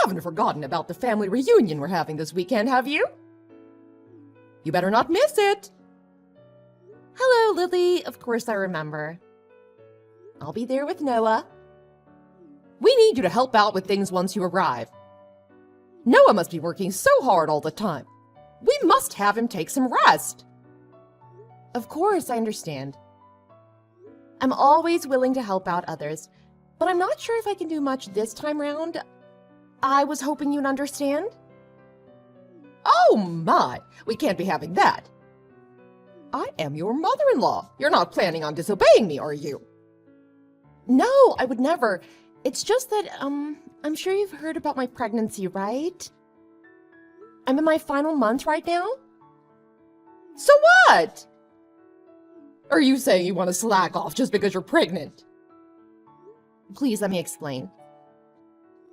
haven't forgotten about the family reunion we're having this weekend, have you? You better not miss it. Hello, Lily. Of course I remember. I'll be there with Noah. We need you to help out with things once you arrive. Noah must be working so hard all the time. We must have him take some rest. Of course, I understand. I'm always willing to help out others, but I'm not sure if I can do much this time round. I was hoping you'd understand. Oh my, we can't be having that. I am your mother-in-law. You're not planning on disobeying me, are you? No, I would never. It's just that, I'm sure you've heard about my pregnancy, right? I'm in my final month right now. So what? Are you saying you want to slack off just because you're pregnant? Please let me explain.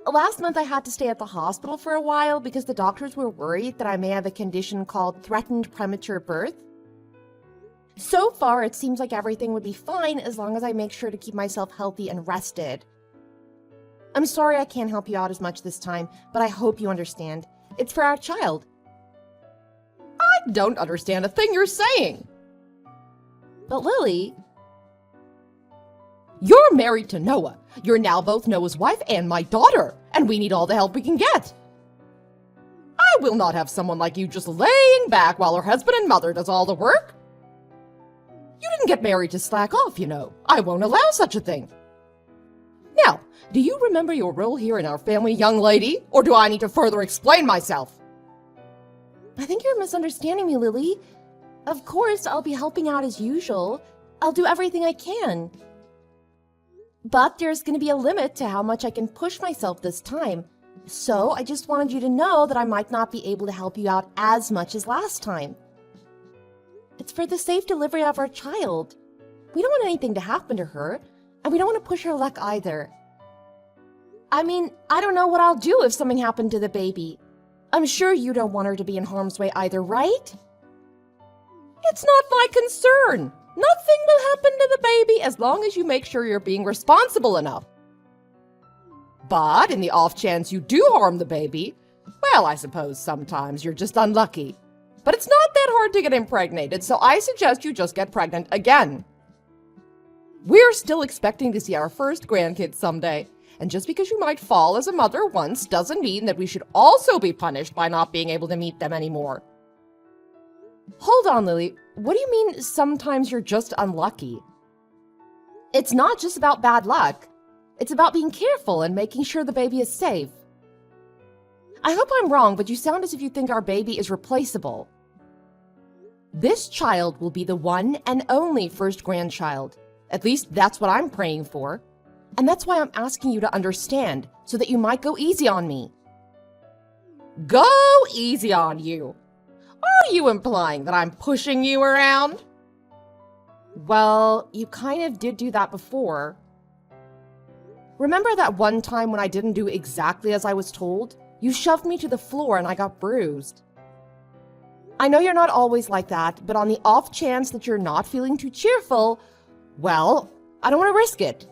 Last month I had to stay at the hospital for a while because the doctors were worried that I may have a condition called threatened premature birth. So far, it seems like everything would be fine as long as I make sure to keep myself healthy and rested. I'm sorry I can't help you out as much this time, but I hope you understand. It's for our child. I don't understand a thing you're saying. But Lily... You're married to Noah. You're now both Noah's wife and my daughter, and we need all the help we can get. I will not have someone like you just laying back while her husband and mother does all the work. You didn't get married to slack off, you know. I won't allow such a thing. Now, do you remember your role here in our family, young lady, or do I need to further explain myself? I think you're misunderstanding me, Lily. Of course, I'll be helping out as usual. I'll do everything I can. But there's going to be a limit to how much I can push myself this time. So I just wanted you to know that I might not be able to help you out as much as last time. It's for the safe delivery of our child. We don't want anything to happen to her, and we don't want to push her luck either. I mean, I don't know what I'll do if something happened to the baby. I'm sure you don't want her to be in harm's way either, right? It's not my concern. Nothing will happen to the baby as long as you make sure you're being responsible enough. But in the off chance you do harm the baby, well, I suppose sometimes you're just unlucky. But it's not that hard to get impregnated, so I suggest you just get pregnant again. We're still expecting to see our first grandkids someday, and just because you might fall as a mother once doesn't mean that we should also be punished by not being able to meet them anymore. Hold on, Lily. What do you mean sometimes you're just unlucky? It's not just about bad luck. It's about being careful and making sure the baby is safe. I hope I'm wrong, but you sound as if you think our baby is replaceable. This child will be the one and only first grandchild. At least that's what I'm praying for. And that's why I'm asking you to understand, so that you might go easy on me. Go easy on you? Are you implying that I'm pushing you around? Well, you kind of did do that before. Remember that one time when I didn't do exactly as I was told? You shoved me to the floor and I got bruised. I know you're not always like that, but on the off chance that you're not feeling too cheerful, well, I don't want to risk it.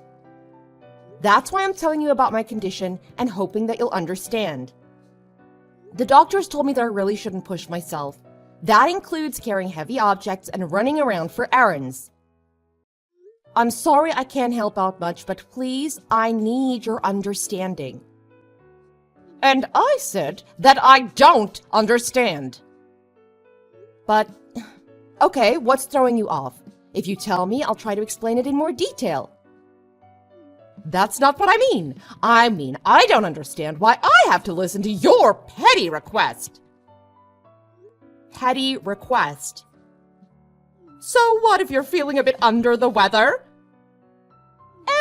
That's why I'm telling you about my condition and hoping that you'll understand. The doctors told me that I really shouldn't push myself. That includes carrying heavy objects and running around for errands. I'm sorry I can't help out much, but please, I need your understanding. And I said that I don't understand. But, okay, what's throwing you off? If you tell me, I'll try to explain it in more detail. That's not what I mean. I mean, I don't understand why I have to listen to your petty request. Petty request. So what if you're feeling a bit under the weather?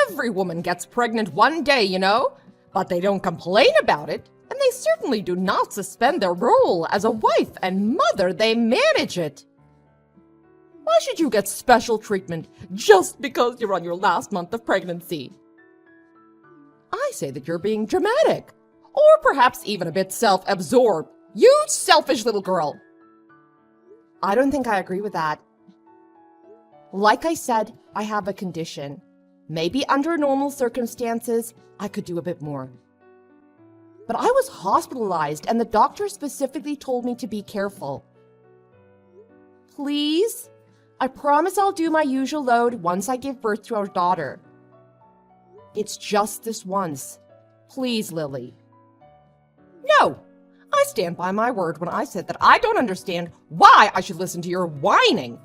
Every woman gets pregnant one day, you know, but they don't complain about it, and they certainly do not suspend their role as a wife and mother. They manage it. Why should you get special treatment just because you're on your last month of pregnancy? I say that you're being dramatic, or perhaps even a bit self-absorbed. You selfish little girl. I don't think I agree with that. Like I said, I have a condition. Maybe under normal circumstances, I could do a bit more. but I was hospitalized and the doctor specifically told me to be careful. Please? I promise I'll do my usual load once I give birth to our daughter. It's just this once. Please, Lily. No! I stand by my word when I said that I don't understand why I should listen to your whining.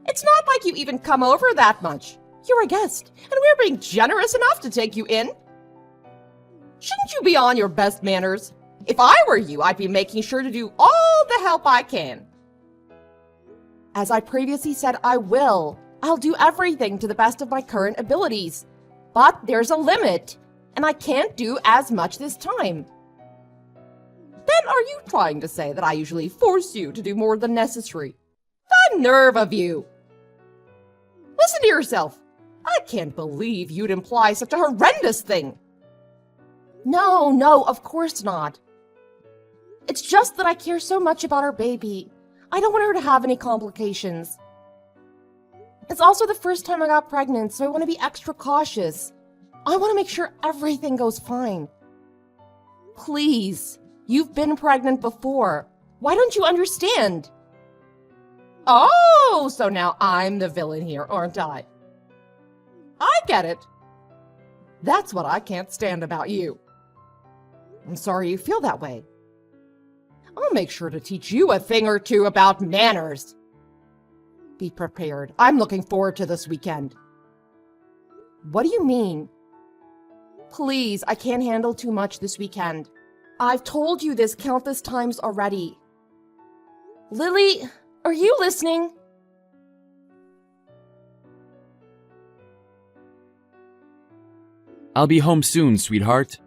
It's not like you even come over that much. You're a guest, and we're being generous enough to take you in. Shouldn't you be on your best manners? If I were you, I'd be making sure to do all the help I can. As I previously said, I will. I'll do everything to the best of my current abilities. But there's a limit, and I can't do as much this time. Then are you trying to say that I usually force you to do more than necessary? The nerve of you! Listen to yourself. I can't believe you'd imply such a horrendous thing. No, of course not. It's just that I care so much about our baby. I don't want her to have any complications. It's also the first time I got pregnant, so I want to be extra cautious. I want to make sure everything goes fine. Please, you've been pregnant before. Why don't you understand? Oh, so now I'm the villain here, aren't I? I get it. That's what I can't stand about you. I'm sorry you feel that way. I'll make sure to teach you a thing or two about manners. Be prepared. I'm looking forward to this weekend. What do you mean? Please, I can't handle too much this weekend. I've told you this countless times already. Lily, are you listening? I'll be home soon, sweetheart.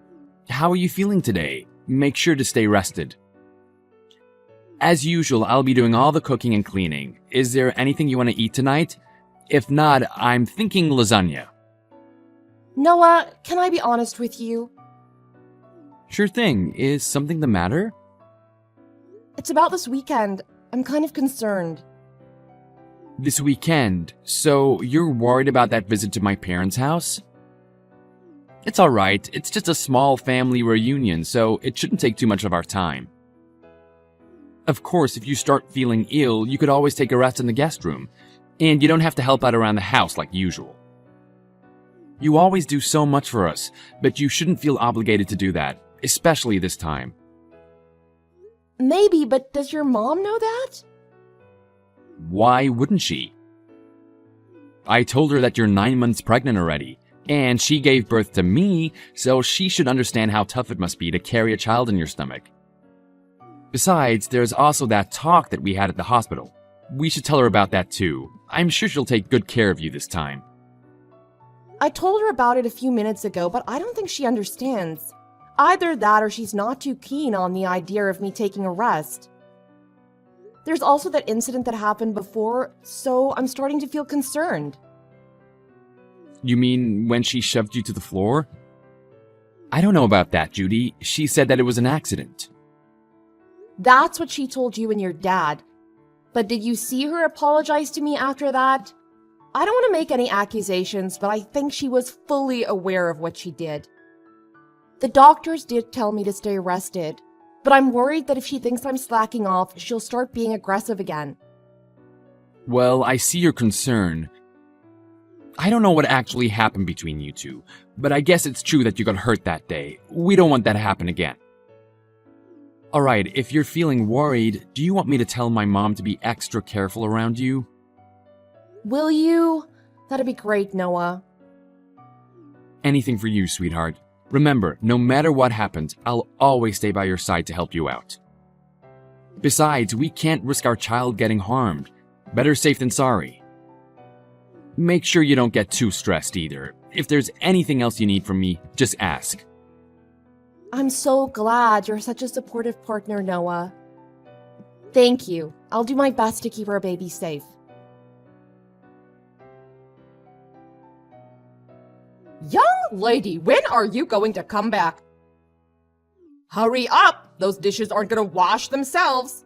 How are you feeling today? Make sure to stay rested. As usual, I'll be doing all the cooking and cleaning. Is there anything you want to eat tonight? If not, I'm thinking lasagna. Noah, can I be honest with you? Sure thing. Is something the matter? It's about this weekend. I'm kind of concerned. This weekend? So you're worried about that visit to my parents' house? It's alright. It's just a small family reunion, so it shouldn't take too much of our time. Of course, if you start feeling ill, you could always take a rest in the guest room, and you don't have to help out around the house like usual. You always do so much for us, but you shouldn't feel obligated to do that, especially this time. Maybe, but does your mom know that? Why wouldn't she? I told her that you're 9 months pregnant already, and she gave birth to me, so she should understand how tough it must be to carry a child in your stomach. Besides, there's also that talk that we had at the hospital. We should tell her about that too. I'm sure she'll take good care of you this time. I told her about it a few minutes ago, but I don't think she understands. Either that or she's not too keen on the idea of me taking a rest. There's also that incident that happened before, so I'm starting to feel concerned. You mean when she shoved you to the floor? I don't know about that, Judy. She said that it was an accident. That's what she told you and your dad. But did you see her apologize to me after that? I don't want to make any accusations, but I think she was fully aware of what she did. The doctors did tell me to stay rested, but I'm worried that if she thinks I'm slacking off, she'll start being aggressive again. Well, I see your concern. I don't know what actually happened between you two, but I guess it's true that you got hurt that day. We don't want that to happen again. Alright, if you're feeling worried, do you want me to tell my mom to be extra careful around you? Will you? That'd be great, Noah. Anything for you, sweetheart. Remember, no matter what happens, I'll always stay by your side to help you out. Besides, we can't risk our child getting harmed. Better safe than sorry. Make sure you don't get too stressed either. If there's anything else you need from me, just ask. I'm so glad you're such a supportive partner, Noah. Thank you. I'll do my best to keep our baby safe. Young lady, when are you going to come back? Hurry up! Those dishes aren't going to wash themselves.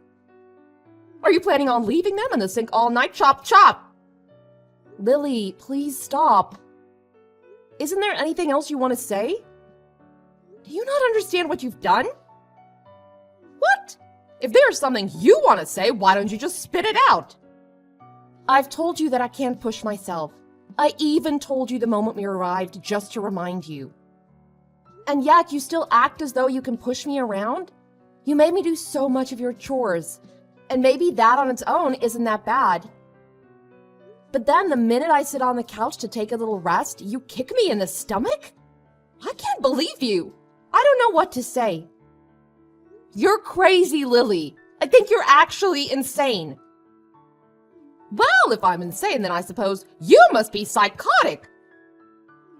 Are you planning on leaving them in the sink all night? Chop, chop! Lily, please stop. Isn't there anything else you want to say? Do you not understand what you've done? What? If there's something you want to say, why don't you just spit it out? I've told you that I can't push myself. I even told you the moment we arrived just to remind you. And yet you still act as though you can push me around? You made me do so much of your chores, and maybe that on its own isn't that bad. But then the minute I sit on the couch to take a little rest, you kick me in the stomach? I can't believe you. I don't know what to say. You're crazy, Lily. I think you're actually insane. Well, if I'm insane, then I suppose you must be psychotic.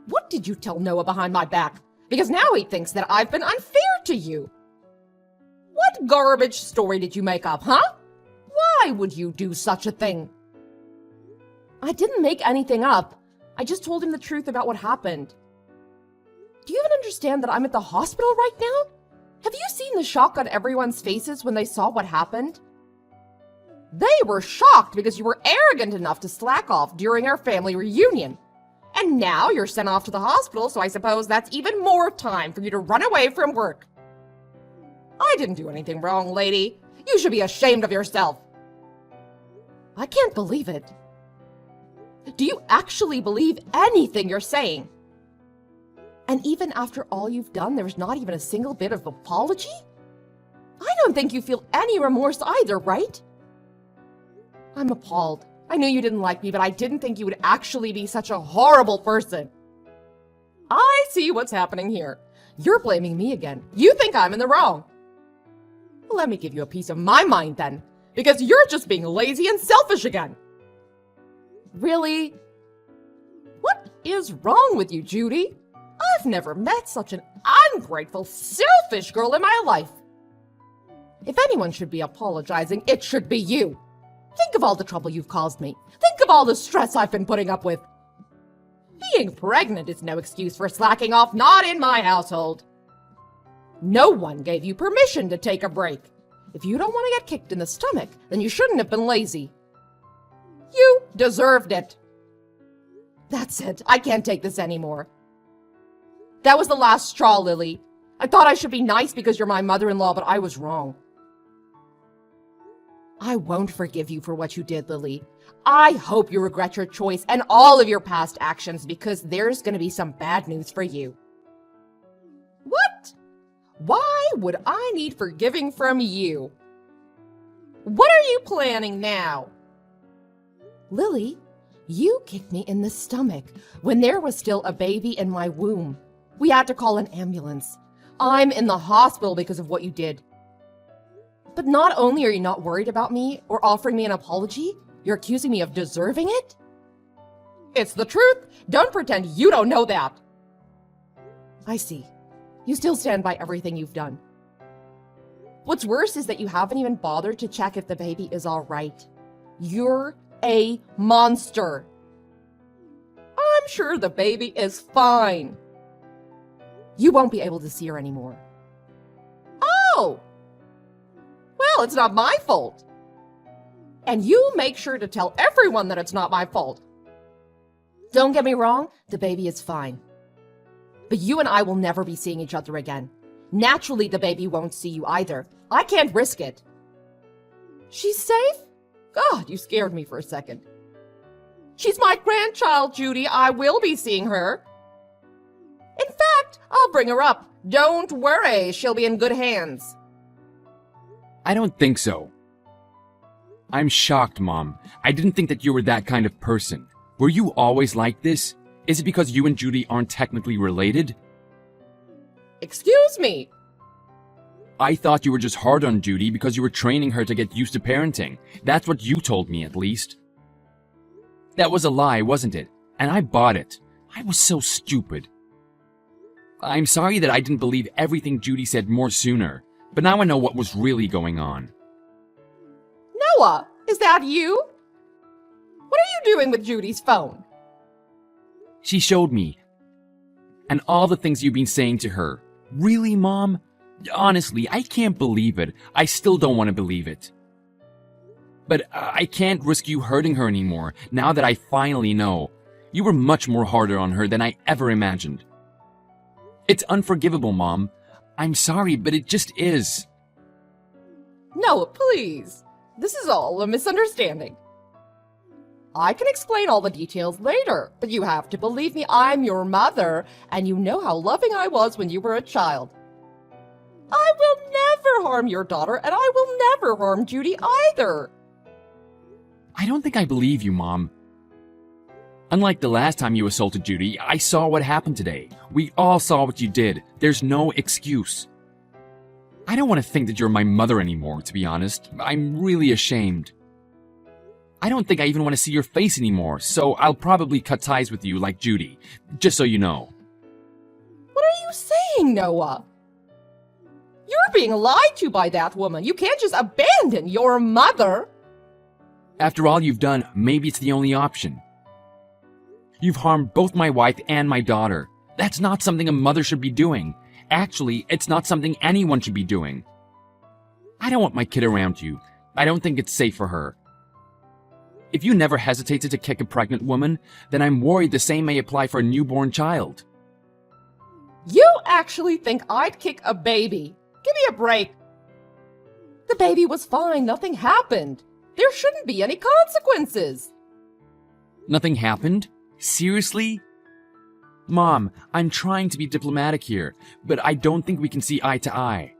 What did you tell Noah behind my back? Because now he thinks that I've been unfair to you. What garbage story did you make up, huh? Why would you do such a thing? I didn't make anything up. I just told him the truth about what happened. Do you even understand that I'm at the hospital right now? Have you seen the shock on everyone's faces when they saw what happened? They were shocked because you were arrogant enough to slack off during our family reunion. And now you're sent off to the hospital, so I suppose that's even more time for you to run away from work. I didn't do anything wrong, lady. You should be ashamed of yourself. I can't believe it. Do you actually believe anything you're saying? And even after all you've done, there's not even a single bit of apology? I don't think you feel any remorse either, right? I'm appalled. I knew you didn't like me, but I didn't think you would actually be such a horrible person. I see what's happening here. You're blaming me again. You think I'm in the wrong. Well, let me give you a piece of my mind then, because you're just being lazy and selfish again. Really? What is wrong with you, Judy? I've never met such an ungrateful, selfish girl in my life. If anyone should be apologizing, it should be you. Think of all the trouble you've caused me. Think of all the stress I've been putting up with. Being pregnant is no excuse for slacking off, not in my household. No one gave you permission to take a break. If you don't want to get kicked in the stomach, then you shouldn't have been lazy. You deserved it. That's it. I can't take this anymore. That was the last straw, Lily. I thought I should be nice because you're my mother-in-law, but I was wrong. I won't forgive you for what you did, Lily. I hope you regret your choice and all of your past actions because there's going to be some bad news for you. What? Why would I need forgiving from you? What are you planning now? Lily, you kicked me in the stomach when there was still a baby in my womb. We had to call an ambulance. I'm in the hospital because of what you did. But not only are you not worried about me or offering me an apology, you're accusing me of deserving it? It's the truth. Don't pretend you don't know that. I see. You still stand by everything you've done. What's worse is that you haven't even bothered to check if the baby is all right. You're a monster. I'm sure the baby is fine. You won't be able to see her anymore. Oh! Well, it's not my fault. And you make sure to tell everyone that it's not my fault. Don't get me wrong, the baby is fine. But you and I will never be seeing each other again. Naturally, the baby won't see you either. I can't risk it. She's safe? God, you scared me for a second. She's my grandchild, Judy. I will be seeing her. In fact, I'll bring her up. Don't worry, she'll be in good hands. I don't think so. I'm shocked, Mom. I didn't think that you were that kind of person. Were you always like this? Is it because you and Judy aren't technically related? Excuse me. I thought you were just hard on Judy because you were training her to get used to parenting. That's what you told me, at least. That was a lie, wasn't it? And I bought it. I was so stupid. I'm sorry that I didn't believe everything Judy said more sooner, but now I know what was really going on. Noah, is that you? What are you doing with Judy's phone? She showed me. And all the things you've been saying to her. Really, Mom? Honestly, I can't believe it. I still don't want to believe it. But I can't risk you hurting her anymore, now that I finally know. You were much more harder on her than I ever imagined. It's unforgivable, Mom. I'm sorry, but it just is. Noah, please. This is all a misunderstanding. I can explain all the details later, but you have to believe me, I'm your mother, and you know how loving I was when you were a child. I will never harm your daughter, and I will never harm Judy either. I don't think I believe you, Mom. Unlike the last time you assaulted Judy, I saw what happened today. We all saw what you did. There's no excuse. I don't want to think that you're my mother anymore, to be honest. I'm really ashamed. I don't think I even want to see your face anymore, so I'll probably cut ties with you like Judy, just so you know. What are you saying, Noah? You're being lied to by that woman. You can't just abandon your mother. After all you've done, maybe it's the only option. You've harmed both my wife and my daughter. That's not something a mother should be doing. Actually, it's not something anyone should be doing. I don't want my kid around you. I don't think it's safe for her. If you never hesitated to kick a pregnant woman, then I'm worried the same may apply for a newborn child. You actually think I'd kick a baby? Give me a break. The baby was fine. Nothing happened. There shouldn't be any consequences. Nothing happened? Seriously? Mom, I'm trying to be diplomatic here, but I don't think we can see eye to eye.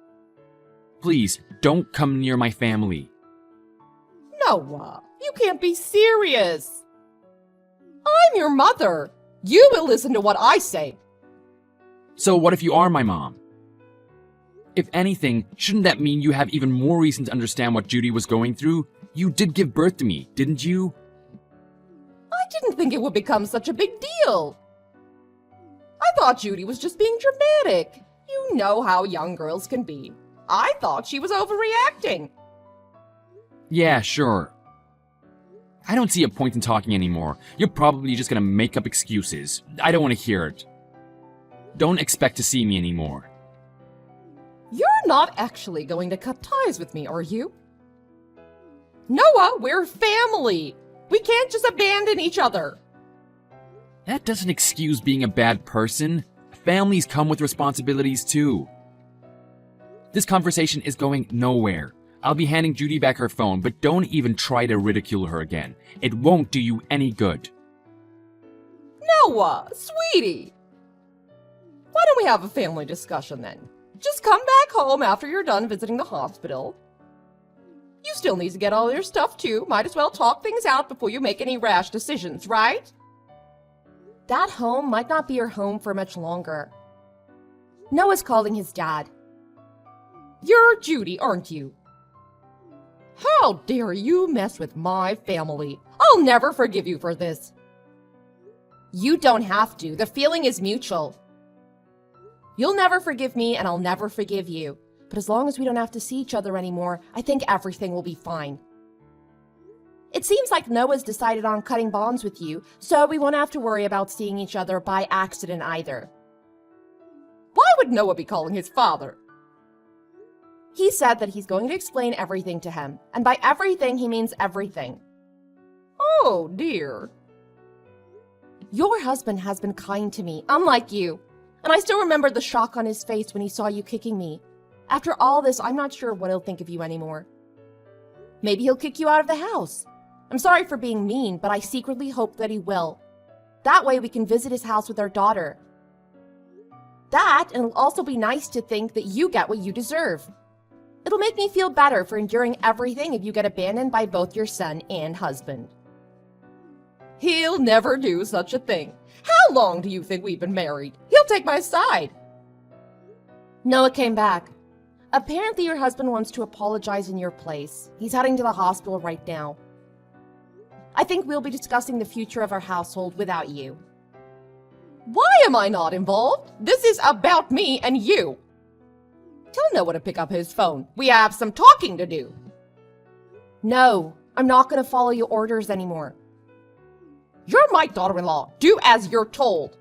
Please, don't come near my family. Noah, you can't be serious. I'm your mother. You will listen to what I say. So what if you are my mom? If anything, shouldn't that mean you have even more reason to understand what Judy was going through? You did give birth to me, didn't you? I didn't think it would become such a big deal. I thought Judy was just being dramatic. You know how young girls can be. I thought she was overreacting. Yeah, sure. I don't see a point in talking anymore. You're probably just gonna make up excuses. I don't want to hear it. Don't expect to see me anymore. You're not actually going to cut ties with me, are you? Noah, we're family. We can't just abandon each other. That doesn't excuse being a bad person. Families come with responsibilities too. This conversation is going nowhere. I'll be handing Judy back her phone, but don't even try to ridicule her again. It won't do you any good. Noah, sweetie. Why don't we have a family discussion then? Just come back home after you're done visiting the hospital. You still need to get all your stuff too. Might as well talk things out before you make any rash decisions, right? That home might not be your home for much longer. Noah's calling his dad. You're Judy, aren't you? How dare you mess with my family? I'll never forgive you for this. You don't have to. The feeling is mutual. You'll never forgive me, and I'll never forgive you. But as long as we don't have to see each other anymore, I think everything will be fine. It seems like Noah's decided on cutting bonds with you, so we won't have to worry about seeing each other by accident either. Why would Noah be calling his father? He said that he's going to explain everything to him, and by everything he means everything. Oh, dear. Your husband has been kind to me, unlike you. And I still remember the shock on his face when he saw you kicking me. After all this, I'm not sure what he'll think of you anymore. Maybe he'll kick you out of the house. I'm sorry for being mean, but I secretly hope that he will. That way we can visit his house with our daughter. That, and it'll also be nice to think that you get what you deserve. It'll make me feel better for enduring everything if you get abandoned by both your son and husband. He'll never do such a thing. How long do you think we've been married? He'll take my side. Noah came back. Apparently your husband wants to apologize in your place. He's heading to the hospital right now. I think we'll be discussing the future of our household without you. Why am I not involved? This is about me and you. Tell Noah to pick up his phone. We have some talking to do. No, I'm not going to follow your orders anymore. You're my daughter-in-law. Do as you're told.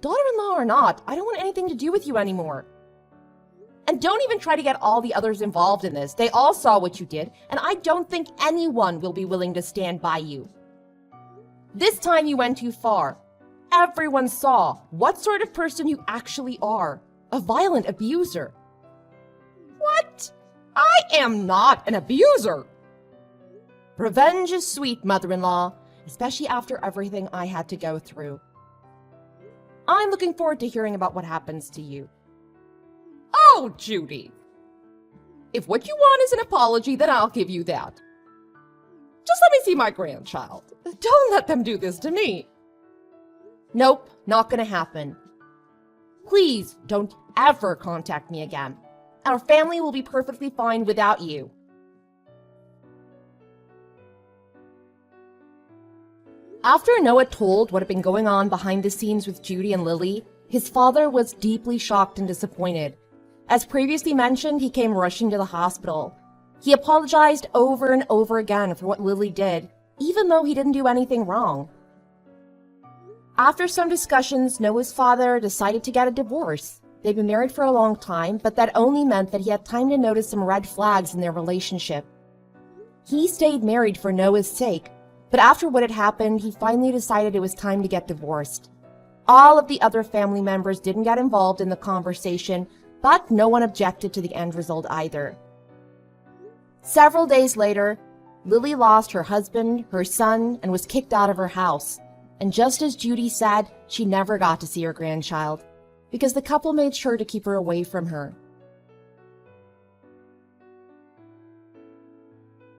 Daughter-in-law or not, I don't want anything to do with you anymore. And don't even try to get all the others involved in this. They all saw what you did, and I don't think anyone will be willing to stand by you. This time you went too far. everyone saw what sort of person you actually are, a violent abuser. What? I am not an abuser. Revenge is sweet, mother-in-law, especially after everything I had to go through. I'm looking forward to hearing about what happens to you. Oh, Judy. If what you want is an apology, then I'll give you that. Just let me see my grandchild. Don't let them do this to me. Nope, not gonna happen. Please don't ever contact me again. Our family will be perfectly fine without you. After Noah told what had been going on behind the scenes with Judy and Lily, his father was deeply shocked and disappointed. As previously mentioned, he came rushing to the hospital. He apologized over and over again for what Lily did, even though he didn't do anything wrong. After some discussions, Noah's father decided to get a divorce. They'd been married for a long time, but that only meant that he had time to notice some red flags in their relationship. He stayed married for Noah's sake, but after what had happened, he finally decided it was time to get divorced. All of the other family members didn't get involved in the conversation, but no one objected to the end result either. Several days later, Lily lost her husband, her son, and was kicked out of her house. And just as Judy said, she never got to see her grandchild, because the couple made sure to keep her away from her.